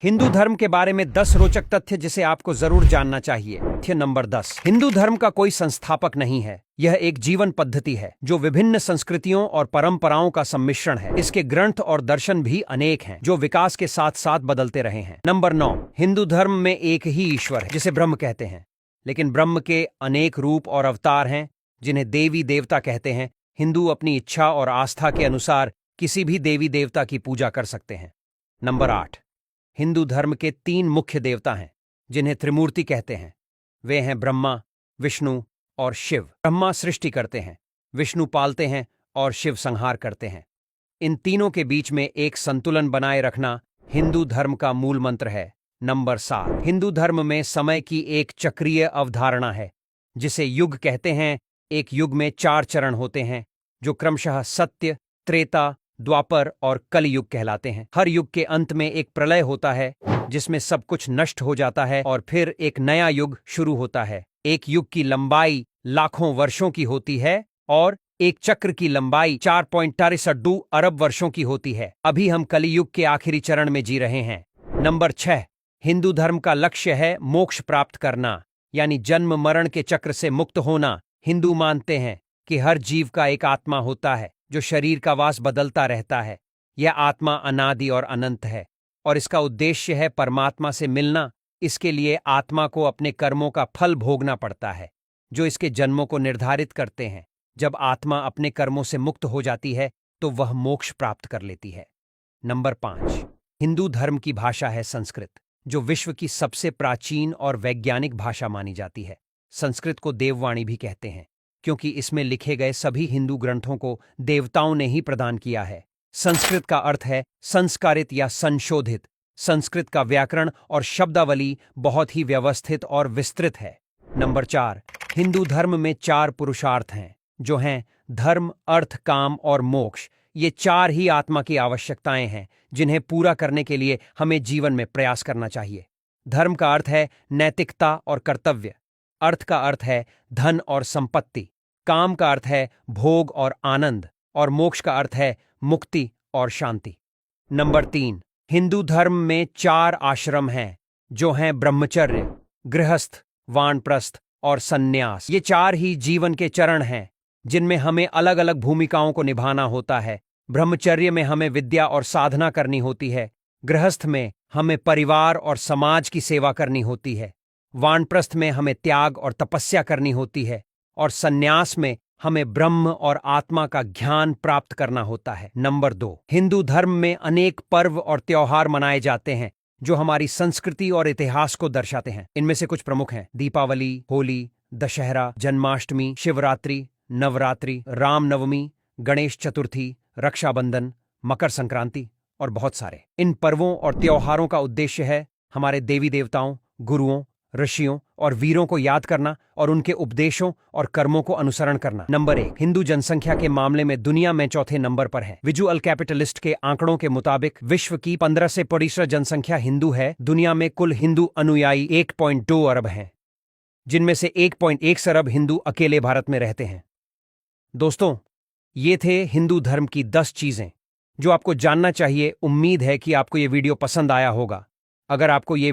हिंदू धर्म के बारे में 10 रोचक तथ्य जिसे आपको जरूर जानना चाहिए। तथ्य नंबर 10। हिंदू धर्म का कोई संस्थापक नहीं है। यह एक जीवन पद्धति है जो विभिन्न संस्कृतियों और परंपराओं का सम्मिश्रण है। इसके ग्रंथ और दर्शन भी अनेक हैं जो विकास के साथ साथ बदलते रहे हैं। नंबर 9। हिंदू धर्म में एक ही ईश्वर है जिसे ब्रह्म कहते हैं, लेकिन ब्रह्म के अनेक रूप और अवतार हैं जिन्हें देवी देवता कहते हैं। हिंदू अपनी इच्छा और आस्था के अनुसार किसी भी देवी देवता की पूजा कर सकते हैं। नंबर 8। हिंदू धर्म के 3 मुख्य देवता हैं जिन्हें त्रिमूर्ति कहते हैं। वे हैं ब्रह्मा, विष्णु और शिव। ब्रह्मा सृष्टि करते हैं, विष्णु पालते हैं और शिव संहार करते हैं। इन तीनों के बीच में एक संतुलन बनाए रखना हिंदू धर्म का मूल मंत्र है। नंबर 7। हिंदू धर्म में समय की एक चक्रीय अवधारणा है जिसे युग कहते हैं। एक युग में 4 चरण होते हैं जो क्रमशः सत्य, त्रेता, द्वापर और कलयुग कहलाते हैं। हर युग के अंत में एक प्रलय होता है जिसमें सब कुछ नष्ट हो जाता है और फिर एक नया युग शुरू होता है। एक युग की लंबाई लाखों वर्षों की होती है और एक चक्र की लंबाई 4.62 अरब वर्षों की होती है। अभी हम कलियुग के आखिरी चरण में जी रहे हैं। नंबर 6। हिंदू धर्म का लक्ष्य है मोक्ष प्राप्त करना, यानी जन्म मरण के चक्र से मुक्त होना। हिंदू मानते हैं कि हर जीव का एक आत्मा होता है जो शरीर का वास बदलता रहता है। यह आत्मा अनादि और अनंत है और इसका उद्देश्य है परमात्मा से मिलना। इसके लिए आत्मा को अपने कर्मों का फल भोगना पड़ता है जो इसके जन्मों को निर्धारित करते हैं। जब आत्मा अपने कर्मों से मुक्त हो जाती है तो वह मोक्ष प्राप्त कर लेती है। नंबर 5। हिंदू धर्म की भाषा है संस्कृत, जो विश्व की सबसे प्राचीन और वैज्ञानिक भाषा मानी जाती है। संस्कृत को देववाणी भी कहते हैं क्योंकि इसमें लिखे गए सभी हिंदू ग्रंथों को देवताओं ने ही प्रदान किया है। संस्कृत का अर्थ है संस्कारित या संशोधित। संस्कृत का व्याकरण और शब्दावली बहुत ही व्यवस्थित और विस्तृत है। नंबर 4। हिंदू धर्म में 4 पुरुषार्थ हैं जो हैं धर्म, अर्थ, काम और मोक्ष। ये 4 ही आत्मा की आवश्यकताएं हैं जिन्हें पूरा करने के लिए हमें जीवन में प्रयास करना चाहिए। धर्म का अर्थ है नैतिकता और कर्तव्य। अर्थ का अर्थ है धन और संपत्ति। काम का अर्थ है भोग और आनंद, और मोक्ष का अर्थ है मुक्ति और शांति। नंबर 3। हिंदू धर्म में 4 आश्रम हैं जो हैं ब्रह्मचर्य, गृहस्थ, वानप्रस्थ और सन्यास। ये 4 ही जीवन के चरण हैं जिनमें हमें अलग अलग भूमिकाओं को निभाना होता है। ब्रह्मचर्य में हमें विद्या और साधना करनी होती है। गृहस्थ में हमें परिवार और समाज की सेवा करनी होती है। वानप्रस्थ में हमें त्याग और तपस्या करनी होती है और सन्यास में हमें ब्रह्म और आत्मा का ज्ञान प्राप्त करना होता है। नंबर 2। हिंदू धर्म में अनेक पर्व और त्योहार मनाए जाते हैं जो हमारी संस्कृति और इतिहास को दर्शाते हैं। इनमें से कुछ प्रमुख हैं दीपावली, होली, दशहरा, जन्माष्टमी, शिवरात्रि, नवरात्रि, रामनवमी, गणेश चतुर्थी, रक्षाबंधन, मकर संक्रांति और बहुत सारे। इन पर्वों और त्योहारों का उद्देश्य है हमारे देवी देवताओं, गुरुओं, ऋषियों और वीरों को याद करना और उनके उपदेशों और कर्मों को अनुसरण करना। नंबर 1। हिंदू जनसंख्या के मामले में दुनिया में चौथे नंबर पर है। विजुअल कैपिटलिस्ट के आंकड़ों के मुताबिक विश्व की 15 से 25% जनसंख्या हिंदू है। दुनिया में कुल हिंदू अनुयायी 1.2 अरब हैं, जिनमें से 1.1 अरब हिंदू अकेले भारत में रहते हैं। दोस्तों, ये थे हिंदू धर्म की 10 चीजें जो आपको जानना चाहिए। उम्मीद है कि आपको ये वीडियो पसंद आया होगा। अगर आपको ये